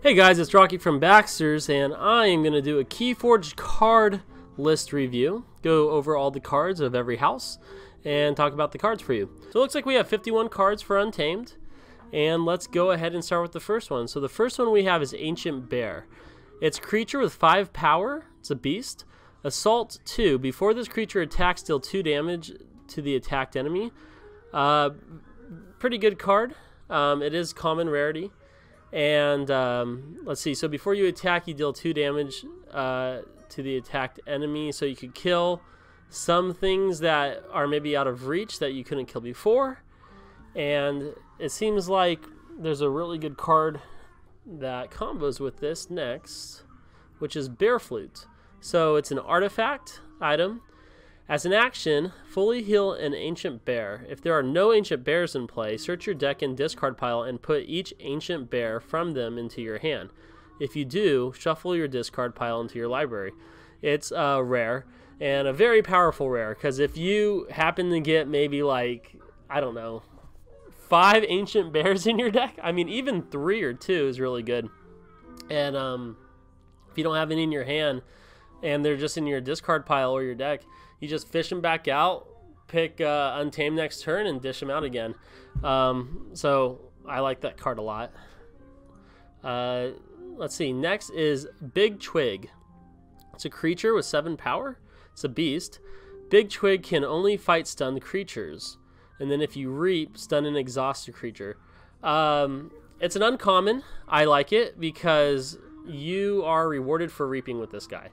Hey guys, it's Rocky from Baxter's, and I am going to do a Keyforge card list review. Go over all the cards of every house and talk about the cards for you. So it looks like we have 51 cards for Untamed, and let's go ahead and start with the first one. So the first one we have is Ancient Bear. It's a creature with 5 power. It's a beast. Assault 2. Before this creature attacks, deal 2 damage to the attacked enemy. Pretty good card. It is common rarity. And let's see, so before you attack, you deal 2 damage to the attacked enemy. So you could kill some things that are maybe out of reach that you couldn't kill before. And it seems like there's a really good card that combos with this next, which is Bear Flute. So it's an artifact item. As an action, fully heal an ancient bear. If there are no ancient bears in play, search your deck and discard pile and put each ancient bear from them into your hand. If you do, shuffle your discard pile into your library. It's rare, and a very powerful rare, because if you happen to get maybe like, I don't know, 5 ancient bears in your deck, I mean even 3 or 2 is really good. And if you don't have any in your hand and they're just in your discard pile or your deck, you just fish them back out, pick Untamed next turn, and dish them out again. So I like that card a lot. Let's see. Next is Big Twig. It's a creature with 7 power. It's a beast. Big Twig can only fight stunned creatures. And then if you reap, stun and exhaust a creature. It's an uncommon. I like it because you are rewarded for reaping with this guy.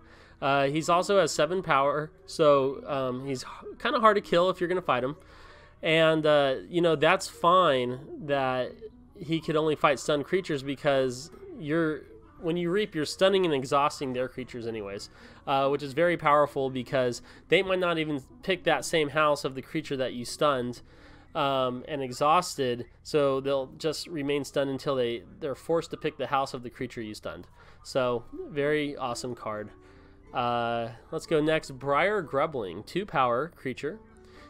He's also has 7 power, so he's kind of hard to kill if you're going to fight him. And, you know, that's fine that he could only fight stunned creatures because when you reap, you're stunning and exhausting their creatures anyways, which is very powerful because they might not even pick that same house of the creature that you stunned and exhausted, so they'll just remain stunned until they're forced to pick the house of the creature you stunned. So, very awesome card. Let's go next. Briar Grappling, 2 power creature.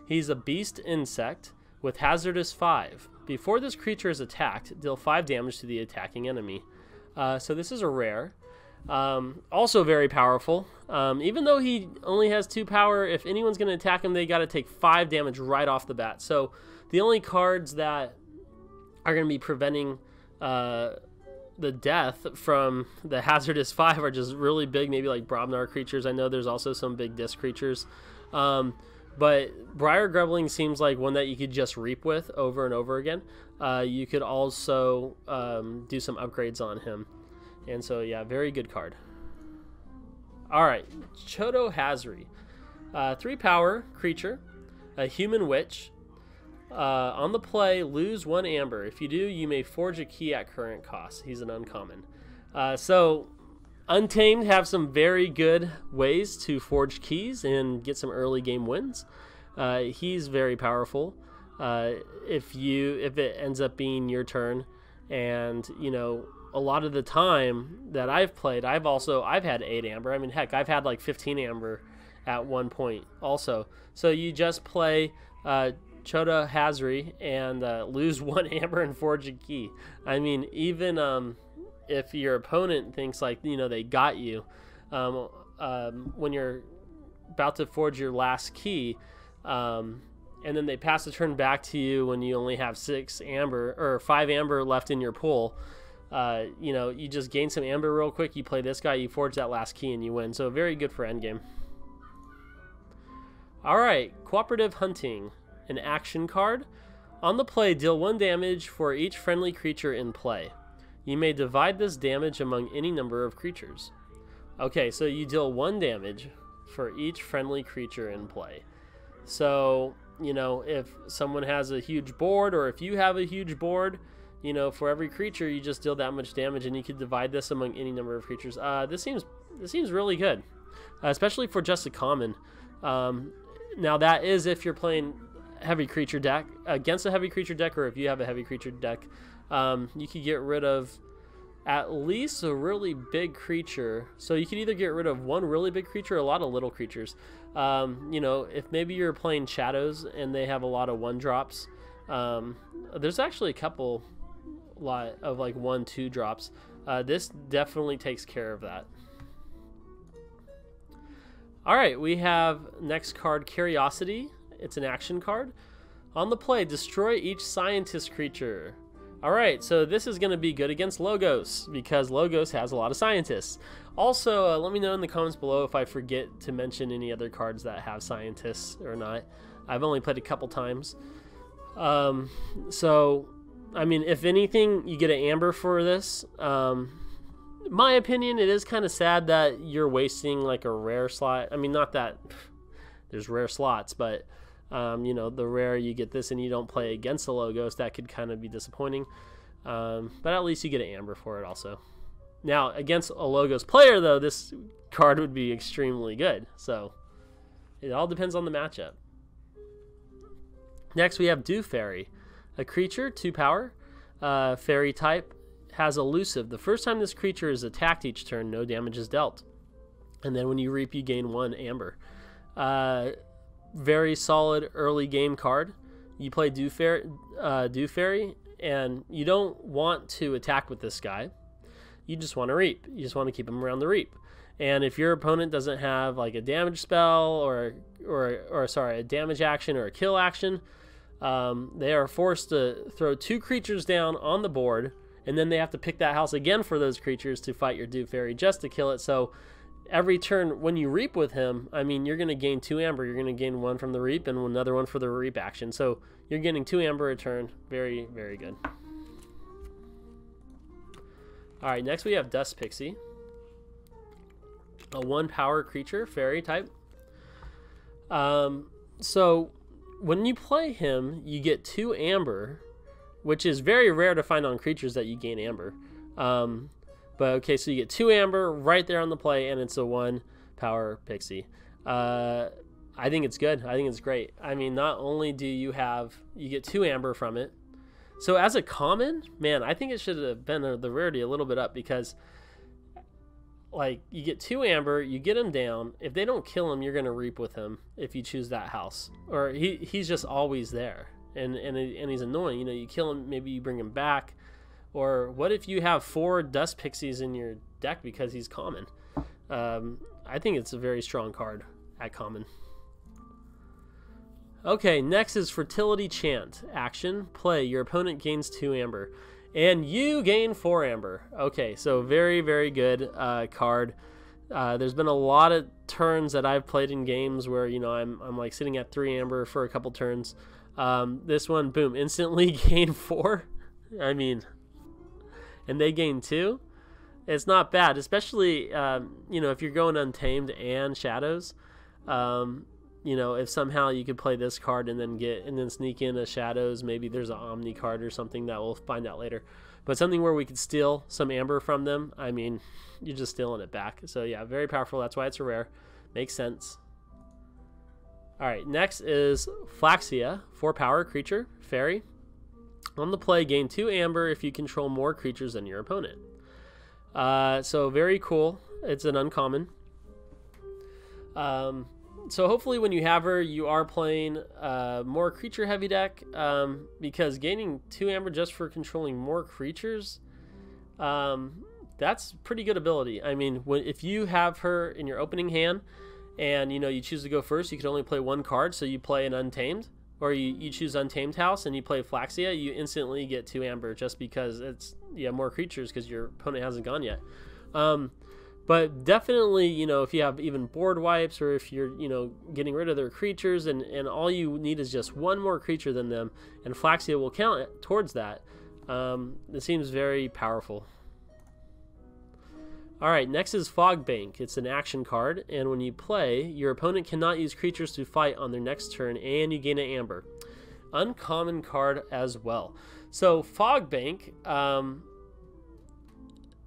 He's a beast insect with hazardous 5. Before this creature is attacked, deal 5 damage to the attacking enemy. So this is a rare. Also very powerful. Even though he only has 2 power, if anyone's going to attack him, they got to take 5 damage right off the bat. So the only cards that are going to be preventing the death from the hazardous 5 are just really big, maybe like Brobnar creatures. I know there's also some big disc creatures, but Briar Grappling seems like one that you could just reap with over and over again. You could also do some upgrades on him, and so yeah, very good card. All right, Chota Hazari, 3 power creature, a human witch. On the play, lose 1 amber. If you do, you may forge a key at current cost. He's an uncommon. So Untamed have some very good ways to forge keys and get some early game wins. He's very powerful. If it ends up being your turn, and you know, a lot of the time that I've played, I've had 8 amber. I mean, heck, I've had like 15 amber at one point also. So you just play Chota Hazari and lose 1 amber and forge a key. I mean, even if your opponent thinks like, you know, they got you, when you're about to forge your last key, and then they pass the turn back to you when you only have 6 amber or 5 amber left in your pool, you know, you just gain some amber real quick, you play this guy, you forge that last key, and you win. So very good for endgame. All right, Cooperative Hunting. An action card. On the play, deal 1 damage for each friendly creature in play. You may divide this damage among any number of creatures. Okay, so you deal 1 damage for each friendly creature in play. So, you know, if someone has a huge board, or if you have a huge board, you know, for every creature, you just deal that much damage, and you can divide this among any number of creatures. This seems really good, especially for just a common. Now, that is if you're playing heavy creature deck against a heavy creature deck, or if you have a heavy creature deck, you could get rid of at least a really big creature. So you could either get rid of 1 really big creature or a lot of little creatures. You know, if maybe you're playing shadows and they have a lot of 1-drops, there's actually a couple lot of like 1-2 drops This definitely takes care of that. Alright, we have next card, Curiosity. It's an action card. On the play, destroy each scientist creature. Alright, so this is going to be good against Logos, because Logos has a lot of scientists. Also, let me know in the comments below if I forget to mention any other cards that have scientists or not. I've only played a couple times. So, I mean, if anything, you get an amber for this. My opinion, it is kind of sad that you're wasting like a rare slot. I mean, not that there's rare slots, but you know, the rare you get this and you don't play against the Logos, that could kind of be disappointing. But at least you get an amber for it also. Now, against a Logos player, though, this card would be extremely good. So it all depends on the matchup. Next, we have Dew Fairy, a creature, 2 power, fairy type. Has elusive. The first time this creature is attacked each turn, no damage is dealt. And then when you reap, you gain 1 amber. Very solid early game card. You play Dew Fairy, and you don't want to attack with this guy. You just want to reap. You just want to keep him around the reap. And if your opponent doesn't have like a damage spell or sorry, a damage action or a kill action, they are forced to throw 2 creatures down on the board. And then they have to pick that house again for those creatures to fight your Dew Fairy just to kill it. So every turn when you reap with him, I mean, you're going to gain 2 amber. You're going to gain 1 from the reap and another 1 for the reap action. So you're getting 2 amber a turn. Very, very good. All right, next we have Dust Pixie. A 1 power creature, fairy type. So when you play him, you get 2 amber, which is very rare to find on creatures that you gain amber. But okay, so you get 2 amber right there on the play, and it's a 1 power Pixie. I think it's good. I think it's great. I mean, not only do you get 2 amber from it. So as a common, man, I think it should have been the rarity a little bit up, because like you get 2 amber, you get him down. If they don't kill him, you're going to reap with him if you choose that house. Or he's just always there. And he's annoying. You know, you kill him, maybe you bring him back. Or what if you have 4 Dust Pixies in your deck because he's common? I think it's a very strong card at common. Okay, next is Fertility Chant. Action, play. Your opponent gains 2 amber. And you gain 4 amber. Okay, so very, very good card. There's been a lot of turns that I've played in games where, you know, I'm like sitting at 3 amber for a couple turns. This one, boom, instantly gain 4. I mean, and they gain 2. It's not bad, especially you know, if you're going Untamed and Shadows. You know, if somehow you could play this card and then sneak in a Shadows, maybe there's an Omni card or something that we'll find out later. But something where we could steal some amber from them. I mean, you're just stealing it back. So yeah, very powerful. That's why it's a rare. Makes sense. Alright, next is Flacksia, 4 power creature, fairy. On the play, gain 2 amber if you control more creatures than your opponent. So very cool. It's an uncommon. So hopefully when you have her, you are playing more creature heavy deck, because gaining 2 amber just for controlling more creatures, that's pretty good ability. I mean, if you have her in your opening hand, and you know you choose to go first, you can only play 1 card, so you play an Untamed, or you choose Untamed house and you play Flacksia, you instantly get 2 amber just because it's more creatures because your opponent hasn't gone yet. But definitely, you know, if you have even board wipes, or if you're, you know, getting rid of their creatures and all you need is just 1 more creature than them, and Flacksia will count towards that. It seems very powerful. Alright, next is Fogbank. It's an action card, and when you play, your opponent cannot use creatures to fight on their next turn, and you gain an amber. Uncommon card as well. So Fogbank,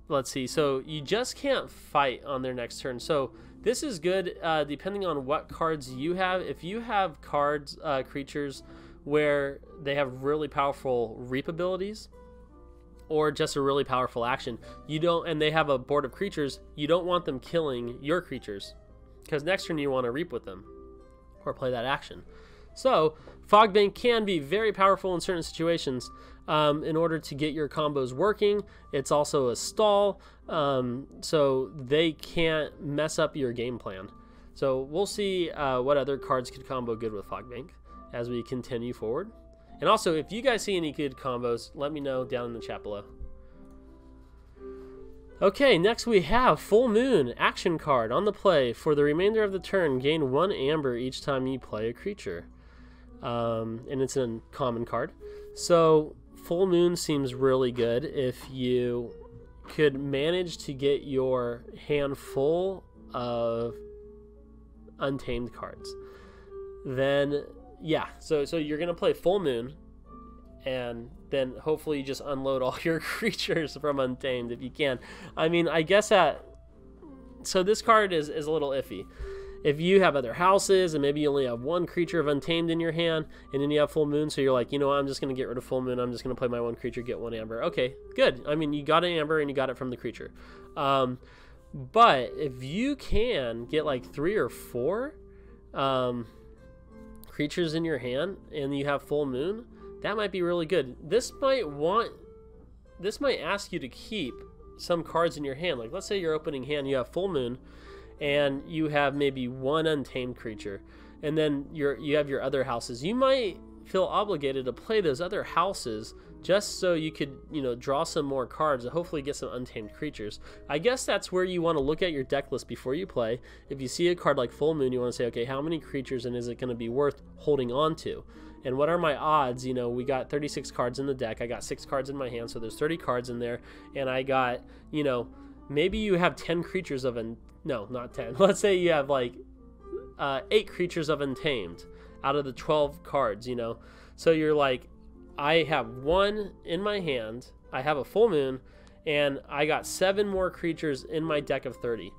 let's see, so you just can't fight on their next turn. So this is good depending on what cards you have. If you have cards, creatures where they have really powerful reap abilities, or just a really powerful action, and they have a board of creatures, you don't want them killing your creatures, because next turn you want to reap with them or play that action. So Fogbank can be very powerful in certain situations in order to get your combos working. It's also a stall, so they can't mess up your game plan. So we'll see what other cards could combo good with Fogbank as we continue forward. And also, if you guys see any good combos, let me know down in the chat below. Okay, next we have Full Moon, action card. On the play, for the remainder of the turn, gain 1 amber each time you play a creature. And it's a common card. So Full Moon seems really good if you could manage to get your hand full of Untamed cards. Then, yeah, so you're going to play Full Moon, and then hopefully you just unload all your creatures from Untamed if you can. I mean, I guess so this card is a little iffy. If you have other houses and maybe you only have 1 creature of Untamed in your hand, and then you have Full Moon, so you're like, you know what, I'm just going to get rid of Full Moon, I'm just going to play my 1 creature, get 1 amber. Okay, good. I mean, you got an amber and you got it from the creature. But if you can get like 3 or 4 creatures in your hand and you have Full Moon, that might be really good. This might ask you to keep some cards in your hand. Like, let's say your opening hand, you have Full Moon, and you have maybe 1 Untamed creature, and then you have your other houses. You might feel obligated to play those other houses just so you could, you know, draw some more cards and hopefully get some Untamed creatures. I guess that's where you want to look at your deck list before you play. If you see a card like Full Moon, you want to say, okay, how many creatures, and is it going to be worth holding on to? And what are my odds? You know, we got 36 cards in the deck. I got 6 cards in my hand, so there's 30 cards in there. And I got, you know, maybe you have 10 creatures of no, not 10. Let's say you have like 8 creatures of Untamed out of the 12 cards, you know. So you're like, I have 1 in my hand, I have a Full Moon, and I got 7 more creatures in my deck of 30.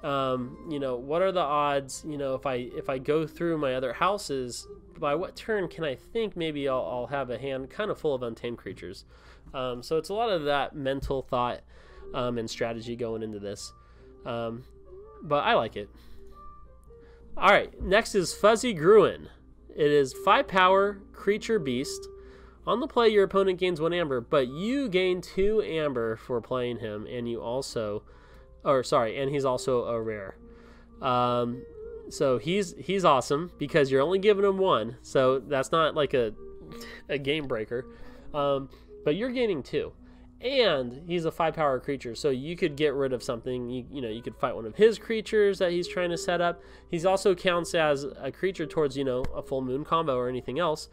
You know, what are the odds, you know, if I go through my other houses, by what turn can I think maybe I'll have a hand kind of full of Untamed creatures? So it's a lot of that mental thought and strategy going into this. But I like it. Alright, next is Fuzzy Gruen. It is 5 power, creature beast. On the play, your opponent gains 1 amber, but you gain 2 amber for playing him, and you also, and he's also a rare. So he's awesome because you're only giving him 1, so that's not like a game breaker. But you're gaining 2, and he's a 5 power creature, so you could get rid of something. You know, you could fight one of his creatures that he's trying to set up. He's also counts as a creature towards, you know, a Full Moon combo or anything else.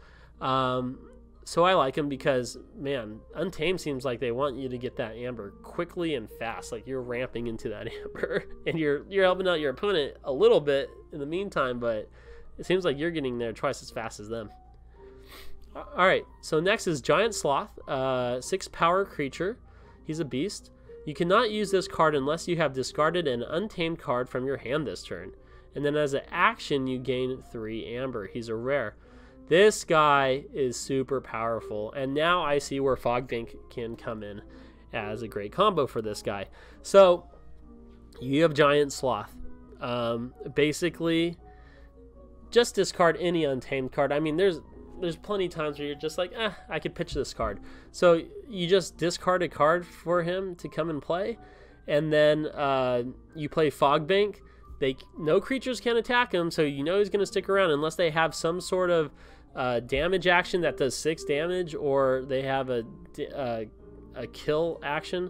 So I like him because, man, Untamed seems like they want you to get that amber quickly and fast. Like, you're ramping into that amber, and you're helping out your opponent a little bit in the meantime, but it seems like you're getting there twice as fast as them. All right, so next is Giant Sloth, 6 power creature. He's a beast. You cannot use this card unless you have discarded an Untamed card from your hand this turn. And then as an action, you gain 3 amber. He's a rare. This guy is super powerful, and now I see where Fogbank can come in as a great combo for this guy. So you have Giant Sloth. Basically, just discard any Untamed card. I mean, there's plenty of times where you're just like, I could pitch this card. So you just discard a card for him to come and play, and then you play Fogbank. No creatures can attack him, so you know he's going to stick around unless they have some sort of damage action that does 6 damage, or they have a kill action.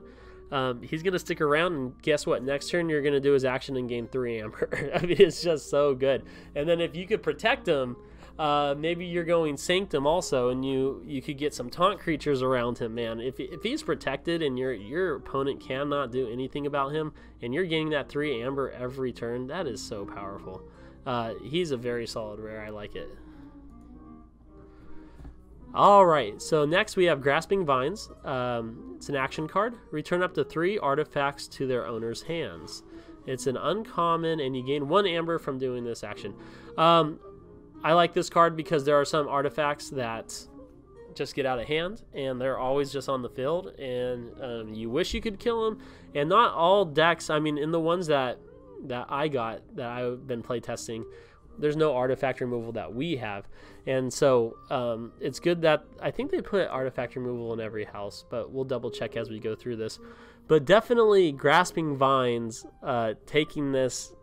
He's going to stick around, and guess what? Next turn, you're going to do his action and gain 3 amber. I mean, it's just so good. And then if you could protect him, maybe you're going Sanctum also, and you could get some taunt creatures around him, man. If he's protected and your opponent cannot do anything about him, and you're getting that 3 amber every turn, that is so powerful. He's a very solid rare. I like it. Alright, so next we have Grasping Vines. It's an action card. Return up to 3 artifacts to their owner's hands. It's an uncommon, and you gain 1 amber from doing this action. I like this card because there are some artifacts that just get out of hand, and they're always just on the field, and you wish you could kill them. And not all decks, I mean, in the ones that I got, that I've been playtesting, there's no artifact removal that we have, and so it's good that I think they put artifact removal in every house, but we'll double check as we go through this. But definitely Grasping Vines taking this,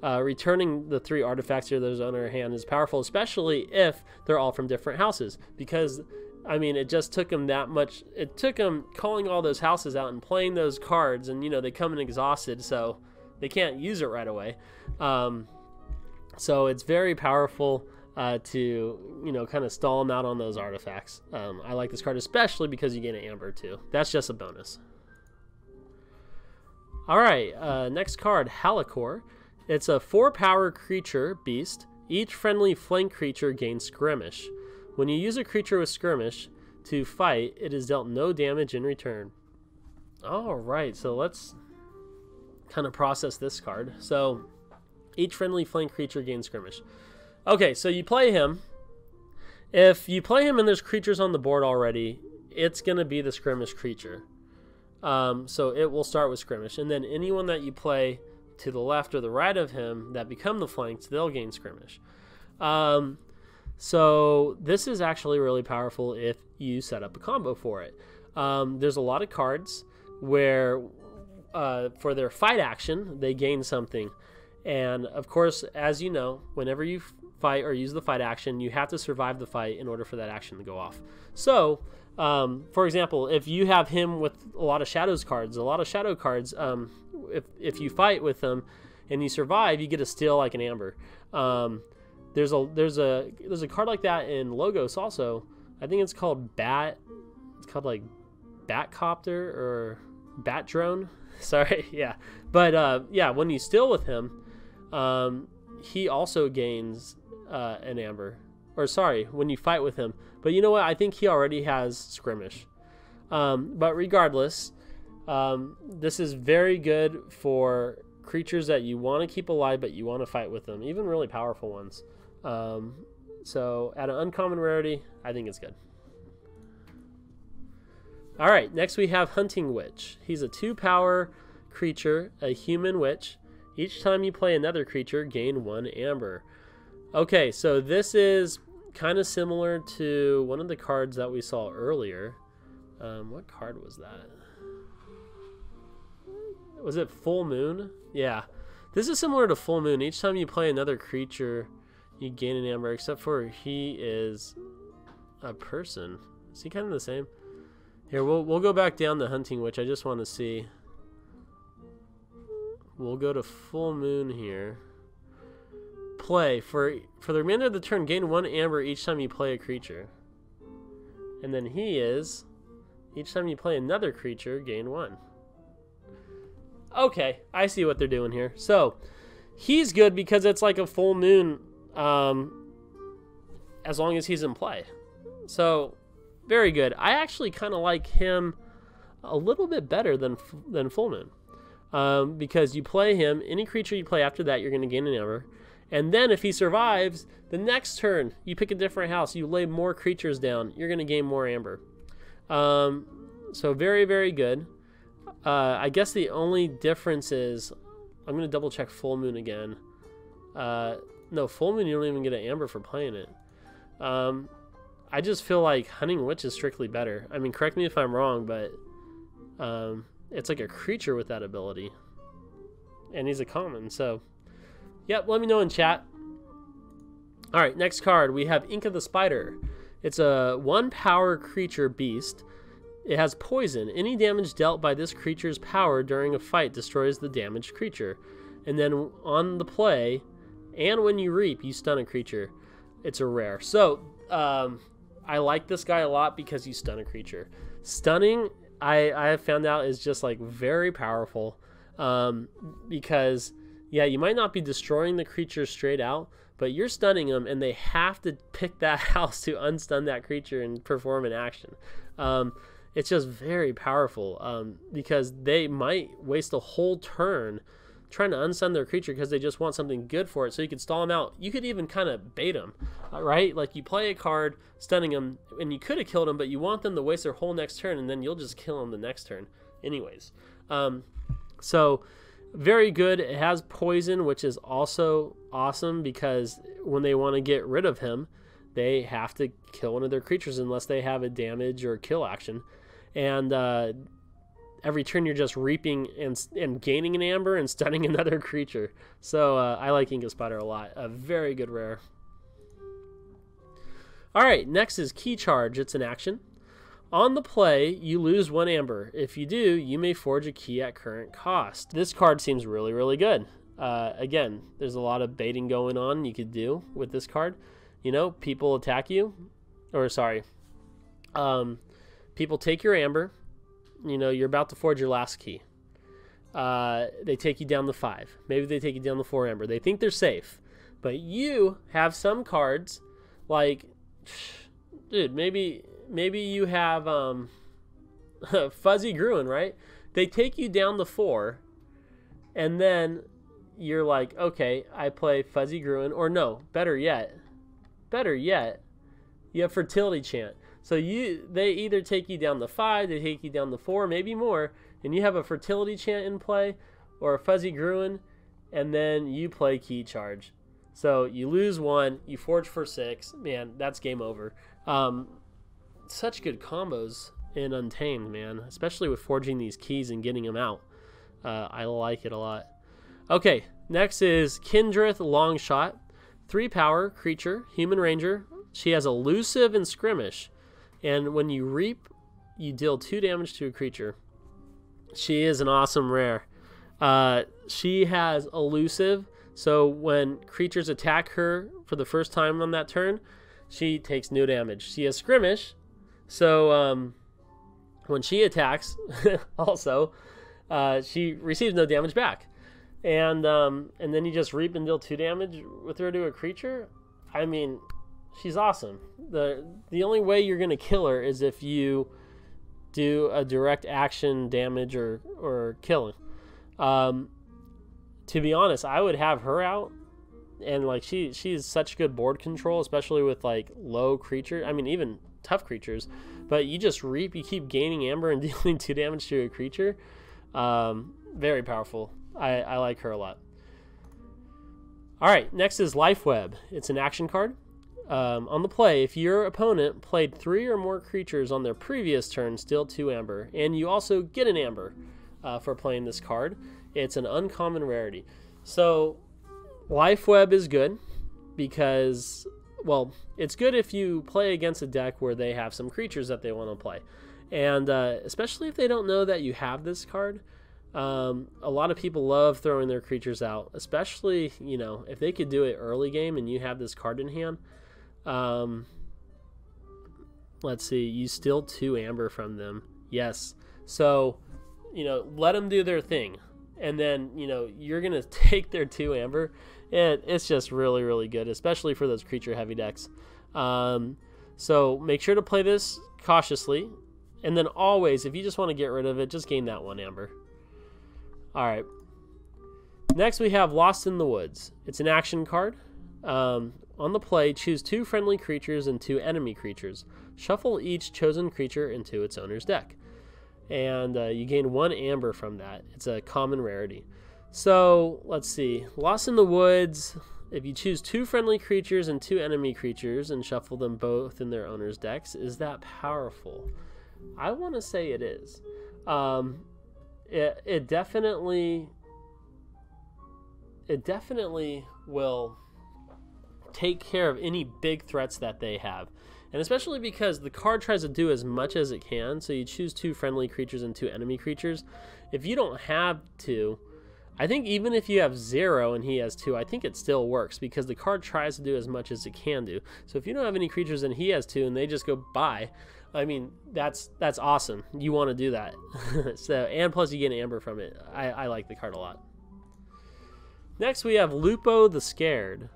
returning the 3 artifacts here that are on our hand is powerful, especially if they're all from different houses, because I mean, it just took them that much. It took them calling all those houses out and playing those cards, and you know, they come in exhausted, so they can't use it right away. So it's very powerful to, you know, kind of stall them out on those artifacts. I like this card especially because you get an amber too. That's just a bonus. All right, next card, Halleck. It's a 4-power creature beast. Each friendly flank creature gains skirmish. When you use a creature with skirmish to fight, it is dealt no damage in return. All right, so let's kind of process this card. So each friendly flank creature gains skirmish. Okay, so you play him. If you play him and there's creatures on the board already, it's going to be the skirmish creature. So it will start with skirmish, and then anyone that you play to the left or the right of him that become the flanks, they'll gain skirmish. So this is actually really powerful if you set up a combo for it. There's a lot of cards where for their fight action, they gain something. And of course, as you know, whenever you fight or use the fight action, you have to survive the fight in order for that action to go off. So, for example, if you have him with a lot of shadow cards, if you fight with them and you survive, you get a steal like an amber. There's a card like that in Logos also. I think it's called Bat. It's called like Batcopter or Bat Drone. Sorry, yeah. But yeah, when you steal with him, he also gains an amber. Or sorry, when you fight with him. But you know what? I think he already has skirmish. But regardless, this is very good for creatures that you want to keep alive, but you want to fight with them, even really powerful ones. So at an uncommon rarity, I think it's good. All right, next we have Hunting Witch. He's a 2-power creature, a human witch. Each time you play another creature, gain 1 amber. Okay, so this is kind of similar to one of the cards that we saw earlier. What card was that? Was it Full Moon? Yeah. This is similar to Full Moon. Each time you play another creature, you gain an amber, except for he is a person. Is he kind of the same? Here, we'll go back down to Hunting Witch. I just want to see. We'll go to Full Moon here. Play. For the remainder of the turn, gain 1 amber each time you play a creature. And then he is, each time you play another creature, gain 1. Okay, I see what they're doing here. So, he's good because it's like a full moon as long as he's in play. So, very good. I actually kind of like him a little bit better than Full Moon. Because you play him, any creature you play after that, you're going to gain an amber. And then if he survives, the next turn, you pick a different house, you lay more creatures down, you're going to gain more amber. So very, very good. I guess the only difference is, I'm going to double check Full Moon again. No, Full Moon, you don't even get an amber for playing it. I just feel like Hunting Witch is strictly better. I mean, correct me if I'm wrong, but it's like a creature with that ability. And he's a common, so... Yep, let me know in chat. Alright, next card. We have Ink of the Spider. It's a 1-power creature beast. It has poison. Any damage dealt by this creature's power during a fight destroys the damaged creature. And then on the play, and when you reap, you stun a creature. It's a rare. So, I like this guy a lot because you stun a creature. Stunning, I have found out, is just like very powerful. Because... yeah, you might not be destroying the creature straight out, but you're stunning them, and they have to pick that house to unstun that creature and perform an action. It's just very powerful because they might waste a whole turn trying to unstun their creature because they just want something good for it, so you could stall them out. You could even kind of bait them, right? Like you play a card stunning them, and you could have killed them, but you want them to waste their whole next turn, and then you'll just kill them the next turn anyways. So... Very good. It has poison, which is also awesome because when they want to get rid of him, they have to kill one of their creatures unless they have a damage or kill action. And every turn you're just reaping and gaining an amber and stunning another creature. So I like Inca Spider a lot. A very good rare. Alright, next is Key Charge. It's an action. On the play, you lose 1 amber. If you do, you may forge a key at current cost. This card seems really, really good. Again, there's a lot of baiting going on you could do with this card. You know, people attack you. Or, sorry. People take your amber. You know, you're about to forge your last key. They take you down to 5. Maybe they take you down to 4 amber. They think they're safe. But you have some cards like... Dude, maybe you have Fuzzy Gruen, right? They take you down to 4, and then you're like, okay, I play Fuzzy Gruen, or no, better yet, you have Fertility Chant. So they either take you down to 5, they take you down to 4, maybe more, and you have a Fertility Chant in play, or a Fuzzy Gruen, and then you play Key Charge. So you lose 1, you forge for 6. Man, that's game over. Such good combos in Untamed, man. Especially with forging these keys and getting them out. I like it a lot. Okay, next is Kindreth Longshot. 3 power, creature, human ranger. She has elusive and skirmish. And when you reap, you deal 2 damage to a creature. She is an awesome rare. She has elusive. So when creatures attack her for the first time on that turn, she takes no damage. She has skirmish, so when she attacks, also, she receives no damage back. And then you just reap and deal 2 damage with her to a creature. I mean, she's awesome. The only way you're gonna kill her is if you do a direct action damage or killing. To be honest, I would have her out, and like she's such good board control, especially with like low creature. I mean, even tough creatures. But you just reap, you keep gaining amber and dealing 2 damage to a creature. Very powerful. I like her a lot. All right, next is Life Web. It's an action card. On the play, if your opponent played 3 or more creatures on their previous turn, steal 2 amber, and you also get an amber for playing this card. It's an uncommon rarity. So Life Web is good because, well, it's good if you play against a deck where they have some creatures that they want to play. And especially if they don't know that you have this card. A lot of people love throwing their creatures out, especially, you know, if they could do it early game and you have this card in hand. Let's see, you steal 2 amber from them. Yes. So, you know, let them do their thing. And then, you know, you're going to take their 2 amber. It's just really, really good, especially for those creature-heavy decks. So make sure to play this cautiously. And then always, if you just want to get rid of it, just gain that 1 amber. All right. Next, we have Lost in the Woods. It's an action card. On the play, choose 2 friendly creatures and 2 enemy creatures. Shuffle each chosen creature into its owner's deck. And you gain 1 amber from that. It's a common rarity. So let's see. Lost in the Woods. If you choose 2 friendly creatures and 2 enemy creatures and shuffle them both in their owner's decks, is that powerful? I want to say it is. It definitely will take care of any big threats that they have. And especially because the card tries to do as much as it can, so you choose 2 friendly creatures and 2 enemy creatures. If you don't have 2, I think even if you have 0 and he has 2, I think it still works because the card tries to do as much as it can do. So if you don't have any creatures and he has 2 and they just go by, I mean, that's awesome. You want to do that. So, and plus you get an amber from it. I like the card a lot. Next we have Lupo the Scared.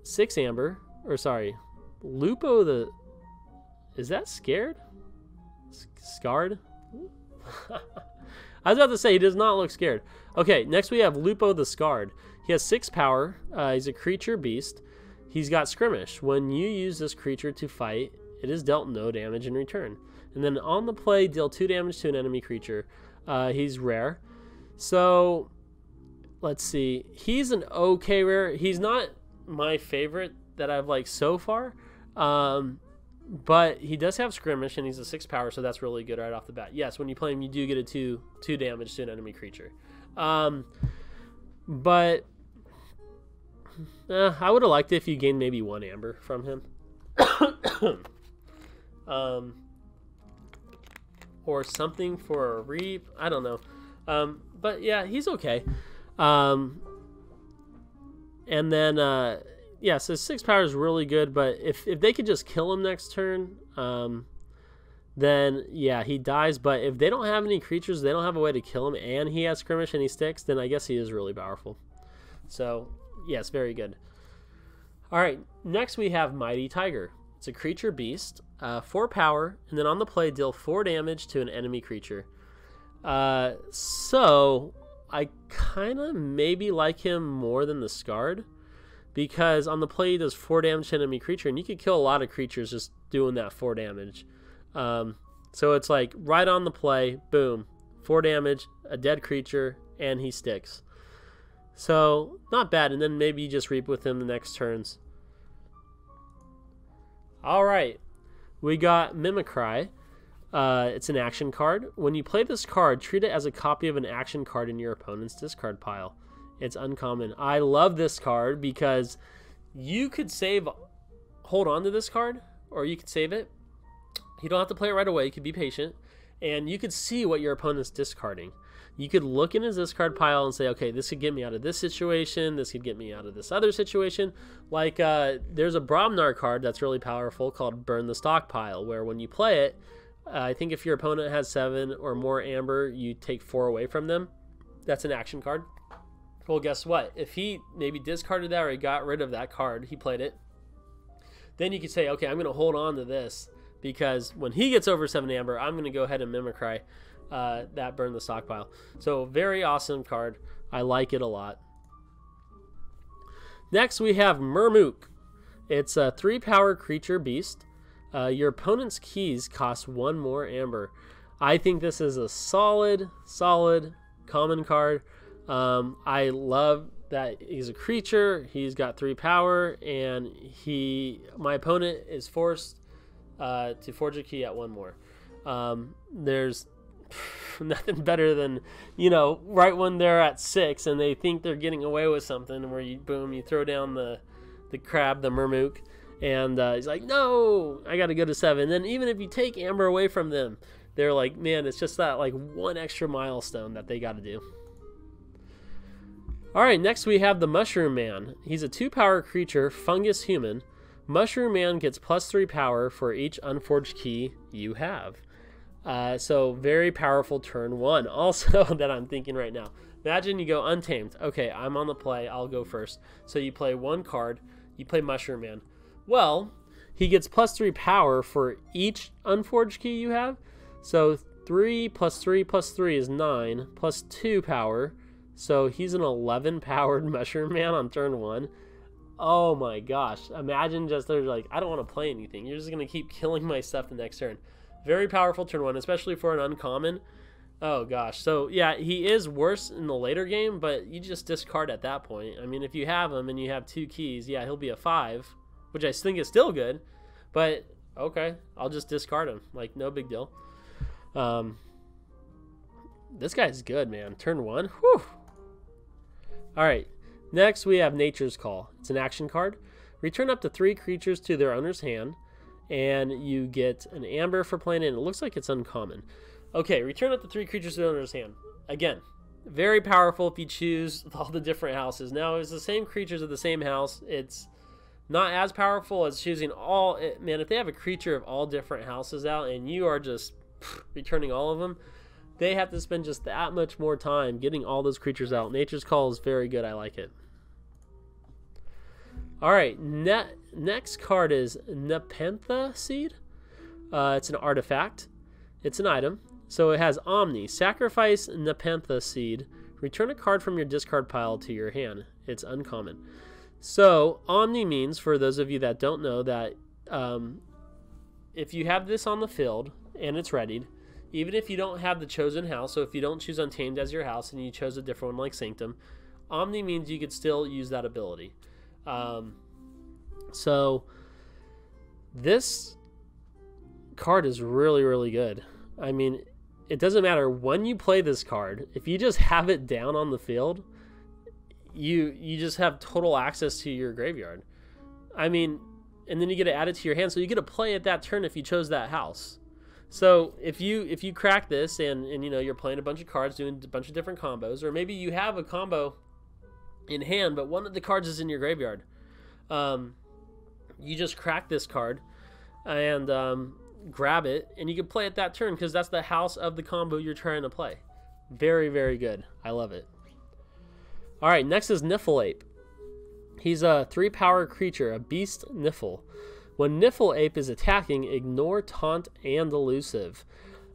6 amber, or sorry, Lupo the, is that scared? Scarred? I was about to say, he does not look scared. Okay, next we have Lupo the Scarred. He has 6 power. He's a creature beast. He's got skirmish. When you use this creature to fight, it is dealt no damage in return. And then on the play, deal 2 damage to an enemy creature. He's rare. So let's see. He's an okay rare. He's not my favorite that I've liked so far. But he does have skirmish, and he's a 6 power, so that's really good right off the bat. Yes, when you play him, you do get a 2 damage to an enemy creature. But I would have liked it if you gained maybe 1 amber from him. Or something for a reap. I don't know. But yeah, he's okay. And then yeah, so 6 power is really good, but if they could just kill him next turn, then yeah, he dies. But if they don't have any creatures, they don't have a way to kill him, and he has skirmish and he sticks, then I guess he is really powerful. So yes, very good. All right, next we have Mighty Tiger. It's a creature beast, 4 power, and then on the play, deal 4 damage to an enemy creature. So I kind of maybe like him more than the Scarred, because on the play he does 4 damage to an enemy creature, and you could kill a lot of creatures just doing that 4 damage. So it's like right on the play, boom, 4 damage, a dead creature, and he sticks. So not bad, and then maybe you just reap with him the next turns. All right, we got Mimicry. It's an action card. When you play this card, treat it as a copy of an action card in your opponent's discard pile. It's uncommon. I love this card because you could hold on to this card, or you could save it. You don't have to play it right away. You could be patient, and you could see what your opponent's discarding. You could look in his discard pile and say, okay, this could get me out of this situation. This could get me out of this other situation. Like there's a Bromnar card that's really powerful called Burn the Stockpile, where when you play it, I think if your opponent has 7 or more amber, you take 4 away from them. That's an action card. Well, guess what? If he maybe discarded that or he got rid of that card, he played it, then you could say, okay, I'm going to hold on to this, because when he gets over 7 amber, I'm going to go ahead and Mimicry that Burn the Stockpile. So very awesome card. I like it a lot. Next we have Myrrh Mook. It's a 3 power creature beast. Your opponent's keys cost 1 more amber. I think this is a solid common card. I love that he's a creature. He's got 3 power, and my opponent is forced to forge a key at 1 more. There's nothing better than, right when they're at 6 and they think they're getting away with something, where you throw down the crab, the Myrrh Mook, and he's like, no, I got to go to 7. And then even if you take amber away from them, they're like, man, it's just that like 1 extra milestone that they got to do. All right, next we have the Mushroom Man. He's a 2 power creature, fungus human. Mushroom Man gets +3 power for each unforged key you have. So very powerful turn 1. Also that I'm thinking right now, imagine you go Untamed. Okay, I'm on the play, I'll go first. So you play 1 card, you play Mushroom Man. Well, he gets +3 power for each unforged key you have. So 3 + 3 + 3 is 9, +2 power. So he's an 11 powered Mushroom Man on turn 1. Oh my gosh, imagine just they're like, I don't want to play anything. You're just going to keep killing my stuff the next turn. Very powerful turn 1, especially for an uncommon. Oh gosh, so yeah, he is worse in the later game, but you just discard at that point. I mean, if you have him and you have 2 keys, yeah, he'll be a 5, which I think is still good, but okay, I'll just discard him. Like, no big deal. This guy's good, man. Turn 1, whew. All right, next we have Nature's Call. It's an action card. Return up to 3 creatures to their owner's hand, and you get an amber for playing it, and it looks like it's uncommon. Okay, return up to 3 creatures to their owner's hand. Again, very powerful if you choose all the different houses. Now, it's the same creatures of the same house. It's not as powerful as choosing all. Man, if they have a creature of all different houses out, and you are just returning all of them, they have to spend just that much more time getting all those creatures out. Nature's Call is very good. I like it. All right, next card is Nepenthe Seed. It's an artifact. It's an item. So it has Omni. Sacrifice Nepenthe Seed. Return a card from your discard pile to your hand. It's uncommon. So Omni means, for those of you that don't know, that if you have this on the field and it's readied, even if you don't have the chosen house, so if you don't choose Untamed as your house and you chose a different one like Sanctum, Omni means you could still use that ability. So this card is really, really good. I mean, it doesn't matter when you play this card. If you just have it down on the field, you just have total access to your graveyard. I mean, and then you get to add it to your hand, so you get to play it that turn if you chose that house. So if you crack this and you know you're playing a bunch of cards, doing a bunch of different combos, or maybe you have a combo in hand, but one of the cards is in your graveyard, you just crack this card and grab it, and you can play it that turn because that's the house of the combo you're trying to play. Very, very good. I love it. All right, next is Niffle Ape. He's a 3-power creature, a beast Niffle. When Niffle Ape is attacking, ignore taunt and elusive.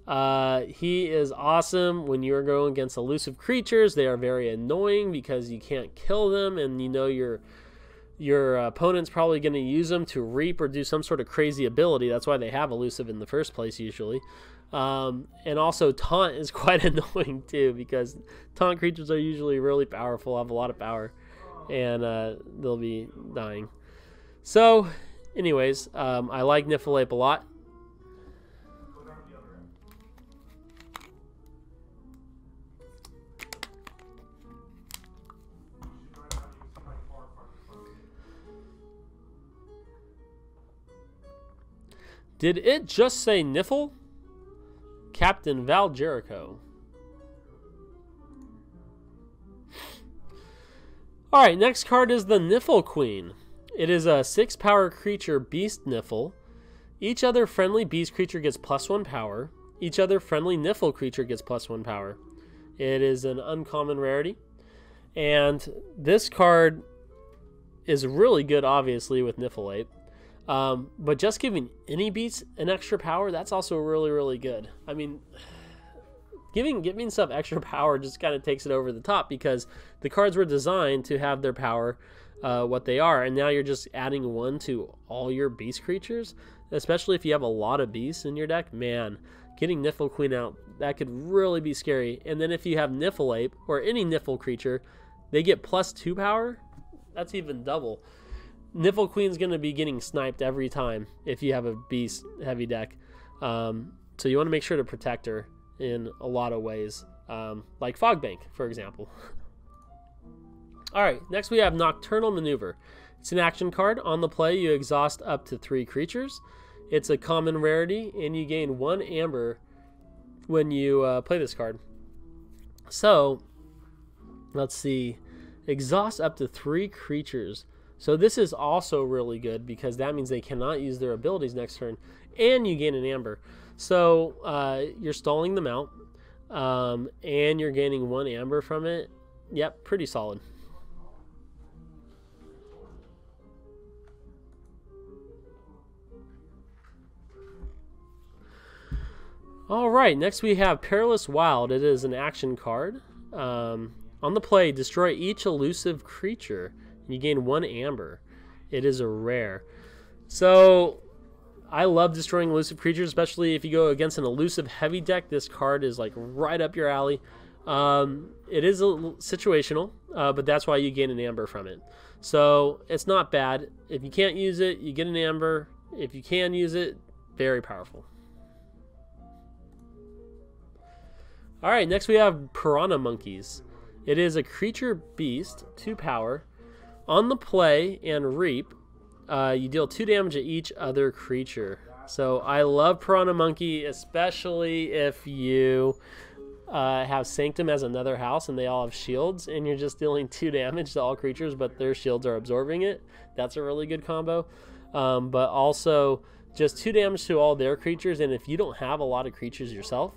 He is awesome when you're going against elusive creatures. They are very annoying because you can't kill them, and you know your opponent's probably going to use them to reap or do some sort of crazy ability. That's why they have elusive in the first place usually. And also taunt is quite annoying too, because taunt creatures are usually really powerful, have a lot of power, and they'll be dying. So anyways, I like Niffle Ape a lot. Did it just say Niffle? Captain Val Jericho. Alright, next card is the Niffle Queen. It is a 6-power creature beast Niffle. Each other friendly beast creature gets +1 power. Each other friendly Niffle creature gets +1 power. It is an uncommon rarity. And this card is really good, obviously, with Niffle Ape. But just giving any beast an extra power, that's also really, really good. I mean, giving stuff extra power just kind of takes it over the top, because the cards were designed to have their power what they are, and now you're just adding 1 to all your beast creatures, especially if you have a lot of beasts in your deck. Man, getting Niffle Queen out, that could really be scary. And then if you have Niffle Ape or any Niffle creature, they get +2 power. That's even double. Niffle Queen's going to be getting sniped every time if you have a beast heavy deck. So you want to make sure to protect her in a lot of ways, like Fogbank, for example. Alright, next we have Nocturnal Maneuver. It's an action card. On the play, you exhaust up to 3 creatures. It's a common rarity, and you gain 1 amber when you play this card. So, let's see. Exhaust up to 3 creatures. So this is also really good, because that means they cannot use their abilities next turn, and you gain an amber. So you're stalling them out, and you're gaining 1 amber from it. Yep, pretty solid. Alright, next we have Perilous Wild. It is an action card. On the play, destroy each elusive creature. You gain 1 amber. It is a rare. So I love destroying elusive creatures, especially if you go against an elusive heavy deck. This card is like right up your alley. It is situational, but that's why you gain an amber from it. So it's not bad. If you can't use it, you get an amber. If you can use it, very powerful. Alright, next we have Piranha Monkeys. It is a creature beast, 2 power. On the play and reap, you deal 2 damage to each other creature. So I love Piranha Monkey, especially if you have Sanctum as another house and they all have shields, and you're just dealing 2 damage to all creatures, but their shields are absorbing it. That's a really good combo. But also just 2 damage to all their creatures, and if you don't have a lot of creatures yourself,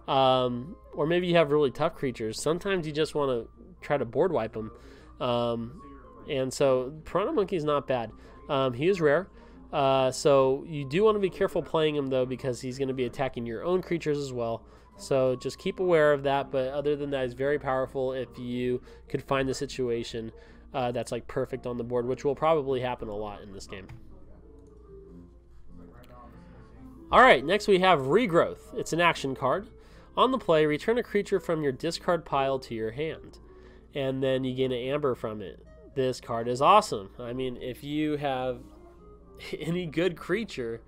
or maybe you have really tough creatures, sometimes you just want to try to board wipe them. And so Piranha Monkey is not bad. He is rare. So you do want to be careful playing him, though, because he's going to be attacking your own creatures as well. So just keep aware of that. But other than that, he's very powerful if you could find the situation that's like perfect on the board, which will probably happen a lot in this game. Alright, next we have Regrowth. It's an action card. On the play, return a creature from your discard pile to your hand. And then you gain an amber from it. This card is awesome. I mean, if you have any good creature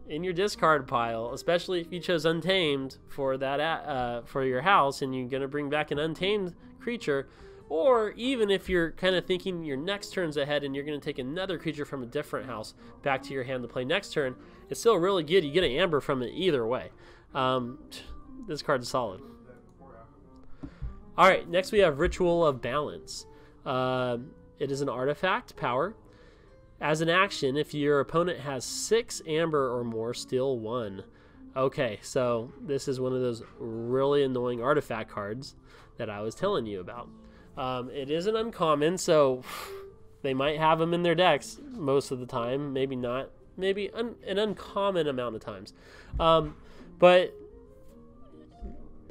in your discard pile, especially if you chose Untamed for that for your house, and you're going to bring back an Untamed creature, or even if you're kind of thinking your next turn's ahead and you're going to take another creature from a different house back to your hand to play next turn, it's still really good. You get an amber from it either way. This card is solid. Alright, next we have Ritual of Balance. It is an artifact, power. As an action, if your opponent has 6 amber or more, steal 1. Okay, so this is one of those really annoying artifact cards that I was telling you about. It is an uncommon, so they might have them in their decks most of the time. Maybe not. Maybe an uncommon amount of times. But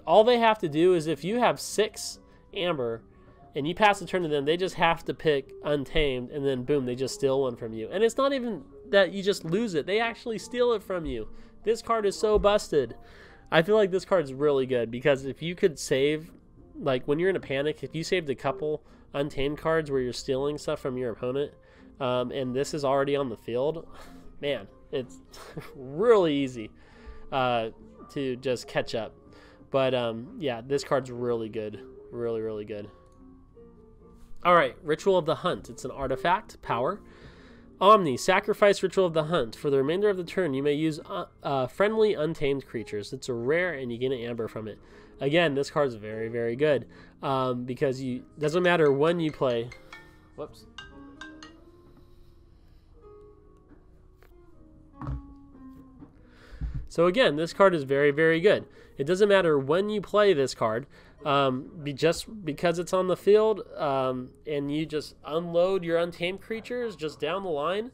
all they have to do is, if you have 6 amber and you pass the turn to them, they just have to pick Untamed, and then boom, they just steal 1 from you. And it's not even that you just lose it. They actually steal it from you. This card is so busted. I feel like this card is really good, because if you could save, like when you're in a panic, if you saved a couple Untamed cards where you're stealing stuff from your opponent, and this is already on the field, man, it's really easy to just catch up. But yeah, this card's really good. Really, really good. Alright, Ritual of the Hunt. It's an artifact, power. Omni, sacrifice Ritual of the Hunt. For the remainder of the turn, you may use friendly untamed creatures. It's a rare, and you get an amber from it. Again, this card's very, very good. Because doesn't matter when you play. Whoops. So again, this card is very, very good. It doesn't matter when you play this card. Just because it's on the field, and you just unload your untamed creatures just down the line,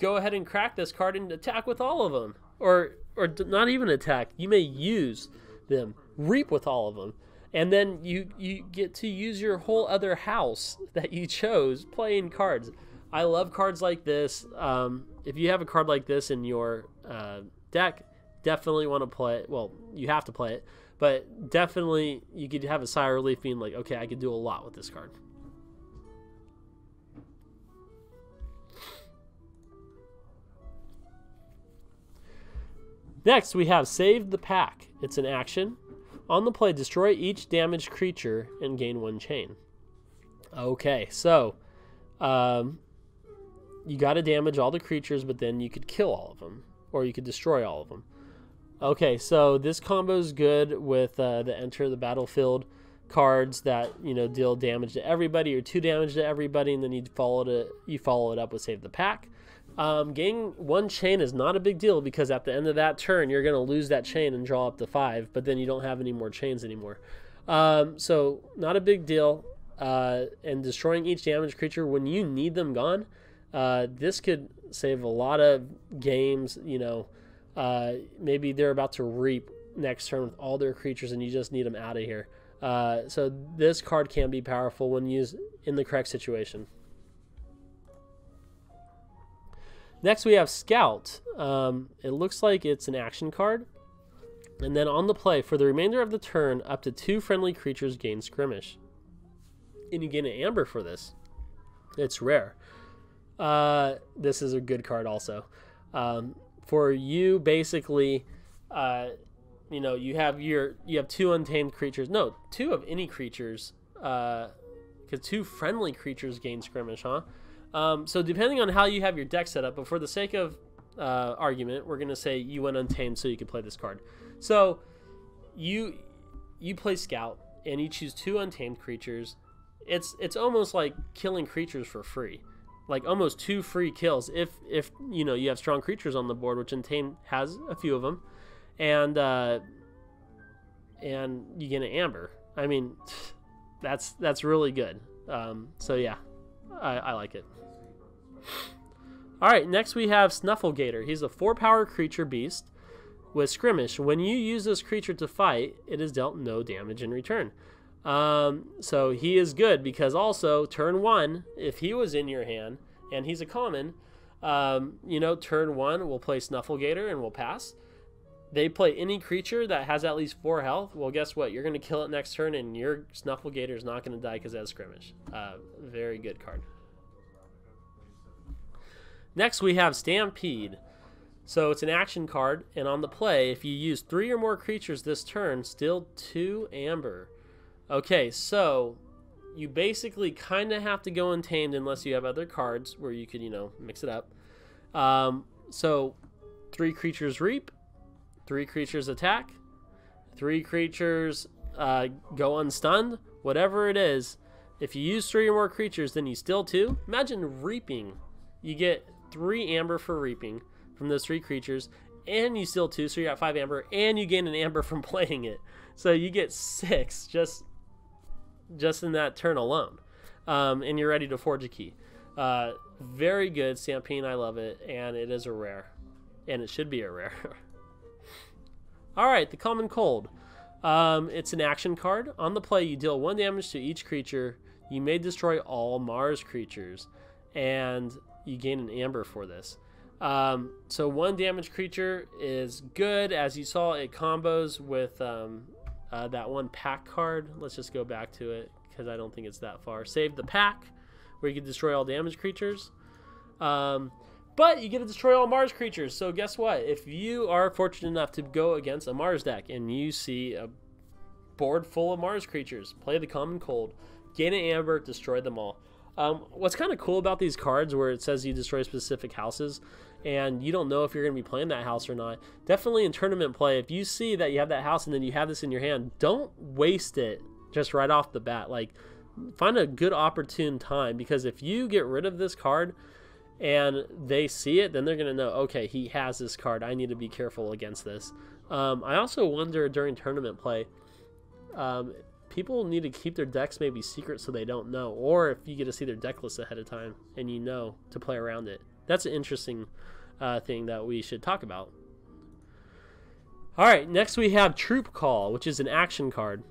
go ahead and crack this card and attack with all of them. Or not even attack. You may use them. Reap with all of them. And then you get to use your whole other house that you chose playing cards. I love cards like this. If you have a card like this in your deck, definitely want to play it. Well, you have to play it. But definitely, you could have a sigh of relief being like, okay, I could do a lot with this card. Next, we have Save the Pack. It's an action. On the play, destroy each damaged creature and gain 1 chain. Okay, so you got to damage all the creatures, but then you could kill all of them, or you could destroy all of them. Okay, so this combo is good with the Enter the Battlefield cards that, you know, deal damage to everybody or 2 damage to everybody, and then you follow it up with Save the Pack. Gaining 1 chain is not a big deal, because at the end of that turn you're going to lose that chain and draw up to 5, but then you don't have any more chains anymore. So not a big deal. And destroying each damaged creature when you need them gone, this could save a lot of games. You know, maybe they're about to reap next turn with all their creatures and you just need them out of here. So this card can be powerful when used in the correct situation. Next we have Scout. It looks like it's an action card. And then on the play, for the remainder of the turn, up to 2 friendly creatures gain Skirmish. And you gain an amber for this. It's rare. This is a good card also. For you, basically, you know, you have 2 untamed creatures. No, 2 of any creatures. Because 2 friendly creatures gain Skirmish, huh? So depending on how you have your deck set up, but for the sake of argument, we're going to say you went Untamed so you can play this card. So you play Scout and you choose 2 untamed creatures. It's almost like killing creatures for free. Like almost 2 free kills if you know you have strong creatures on the board, which Untamed has a few of them, and you get an amber. I mean, that's really good. So yeah, I like it. All right, next we have Snuffle Gator. He's a 4-power creature beast with Skirmish. When you use this creature to fight, it is dealt no damage in return. So he is good because also turn 1, if he was in your hand and he's a common, You know, turn 1, we'll play Snuffle Gator and we'll pass. They play any creature that has at least 4 health. Well, guess what? You're going to kill it next turn, and your Snuffle Gator is not going to die because it has Skirmish. Very good card. Next, we have Stampede. So it's an action card, and on the play, if you use 3 or more creatures this turn, steal 2 amber. Okay, so you basically kind of have to go Untamed unless you have other cards where you could, you know, mix it up. So 3 creatures reap. 3 creatures attack, 3 creatures go unstunned, whatever it is. If you use 3 or more creatures, then you steal 2. Imagine reaping. You get 3 amber for reaping from those 3 creatures, and you steal 2, so you got 5 amber, and you gain an amber from playing it. So you get 6 just in that turn alone, and you're ready to forge a key. Very good, Stampede. I love it, and it is a rare, and it should be a rare. Alright, the Common Cold. It's an action card. On the play, you deal 1 damage to each creature. You may destroy all Mars creatures, and you gain an amber for this. So 1 damage creature is good. As you saw, it combos with that 1 pack card. Let's just go back to it because I don't think it's that far. Save the pack, where you can destroy all damage creatures. But you get to destroy all Mars creatures. So guess what? If you are fortunate enough to go against a Mars deck and you see a board full of Mars creatures, play the Common Cold, gain an amber, destroy them all. What's kind of cool about these cards where it says you destroy specific houses and you don't know if you're going to be playing that house or not, definitely in tournament play, if you see that you have that house and then you have this in your hand, don't waste it just right off the bat. Like, find a good opportune time, because if you get rid of this card and they see it, then they're going to know, okay, he has this card. I need to be careful against this. I also wonder during tournament play, people need to keep their decks maybe secret so they don't know. Or if you get to see their deck list ahead of time and you know to play around it. That's an interesting thing that we should talk about. Alright, next we have Troop Call, which is an action card.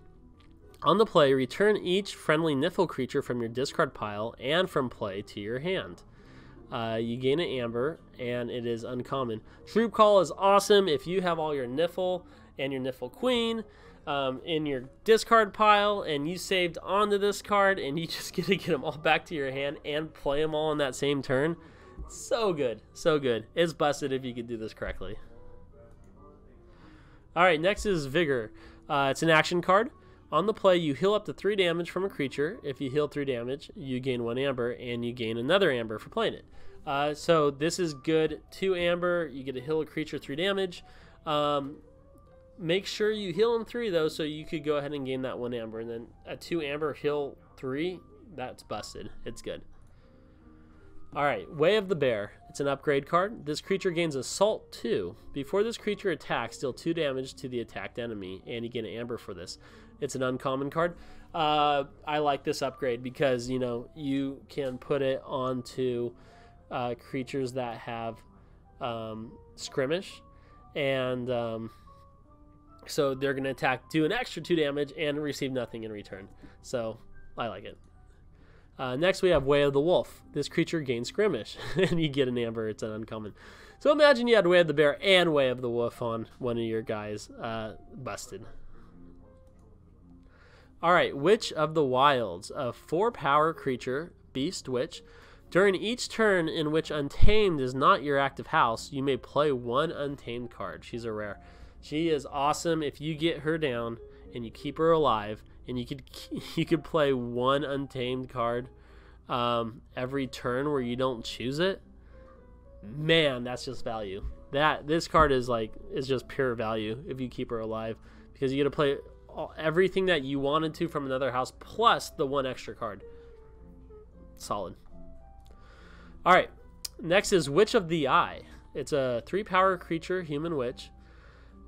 On the play, return each friendly Niffle creature from your discard pile and from play to your hand. You gain an amber, and it is uncommon. Troop Call is awesome if you have all your Niffle and your Niffle Queen in your discard pile, and you saved onto this card, and you just get to get them all back to your hand and play them all in that same turn. So good. So good. It's busted if you could do this correctly. Alright, next is Vigor. It's an action card. On the play, you heal up to 3 damage from a creature. If you heal 3 damage, you gain 1 amber, and you gain another amber for playing it. So this is good. 2 amber, you get to heal a creature 3 damage. Make sure you heal him 3, though, so you could go ahead and gain that 1 amber. And then a 2 amber, heal 3, that's busted. It's good. Alright, Way of the Bear. It's an upgrade card. This creature gains Assault 2. Before this creature attacks, deal 2 damage to the attacked enemy, and you get an amber for this. It's an uncommon card. I like this upgrade because, you know, you can put it onto creatures that have skirmish, and so they're going to attack, do an extra 2 damage, and receive nothing in return. So I like it. Next we have Way of the Wolf. This creature gains skirmish, and you get an amber. It's an uncommon. So imagine you had Way of the Bear and Way of the Wolf on one of your guys. Busted. Alright, Witch of the Wilds. A 4-power creature, beast witch. During each turn in which Untamed is not your active house, you may play 1 Untamed card. She's a rare. She is awesome if you get her down and you keep her alive, and you could play 1 Untamed card every turn where you don't choose it. Man, that's just value. This card is just pure value if you keep her alive, because you get to play everything that you wanted to from another house plus the 1 extra card. Solid. All right, next is Witch of the Eye. It's a 3-power creature, human witch.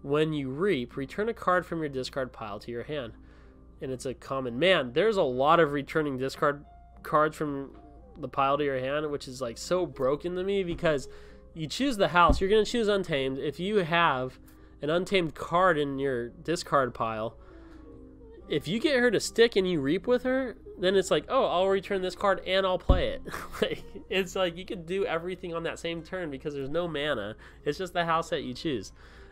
When you reap, return a card from your discard pile to your hand. And it's a common. Man, there's a lot of returning discard cards from the pile to your hand, which is like so broken to me, because you choose the house, you're going to choose Untamed. If you have an Untamed card in your discard pile, if you get her to stick and you reap with her, then it's like, oh, I'll return this card and I'll play it. Like, it's like you can do everything on that same turn because there's no mana. It's just the house that you choose.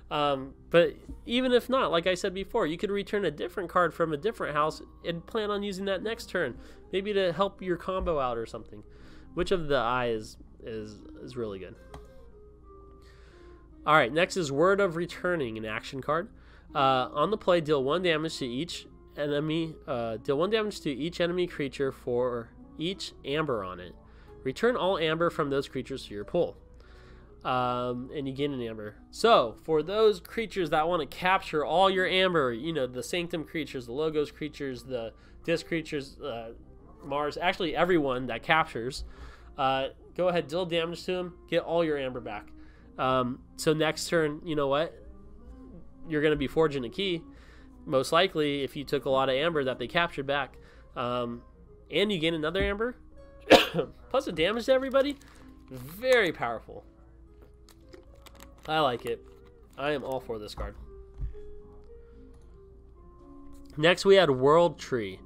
But even if not, like I said before, you could return a different card from a different house and plan on using that next turn, maybe to help your combo out or something. Which of the eye is really good. All right, next is Word of Returning, an action card. On the play, deal 1 damage to each enemy. Deal 1 damage to each enemy creature for each amber on it. Return all amber from those creatures to your pool. And you gain an amber. So for those creatures that want to capture all your amber, you know, the Sanctum creatures, the Logos creatures, the Disc creatures, Mars, actually everyone that captures, go ahead, deal damage to them, get all your amber back. So next turn, you know what? You're going to be forging a key, most likely, if you took a lot of amber that they captured back. And you gain another amber, plus the damage to everybody. Very powerful. I like it. I am all for this card. Next, we had World Tree.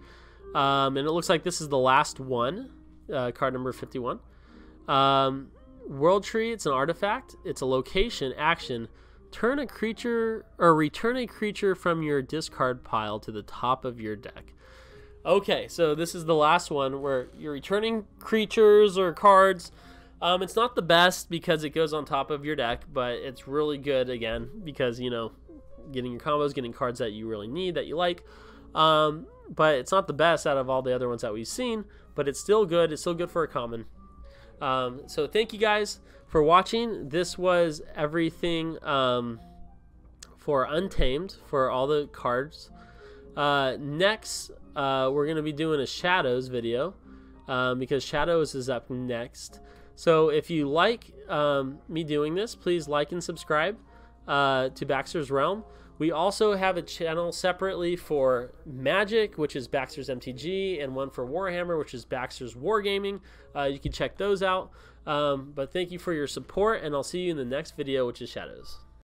And it looks like this is the last one, card number 51. World Tree, it's an artifact. It's a location, action. Turn a creature or return a creature from your discard pile to the top of your deck. Okay, so this is the last one where you're returning creatures or cards. It's not the best because it goes on top of your deck, but it's really good, again, because, you know, getting your combos, getting cards that you really need, that you like. But it's not the best out of all the other ones that we've seen, but it's still good. It's still good for a common. So thank you guys for watching. This was everything for Untamed, for all the cards. Next, we're going to be doing a Shadows video because Shadows is up next. So if you like me doing this, please like and subscribe to Baxter's Realm. We also have a channel separately for Magic, which is Baxter's MTG, and one for Warhammer, which is Baxter's Wargaming. You can check those out. But thank you for your support, and I'll see you in the next video, which is Shadows.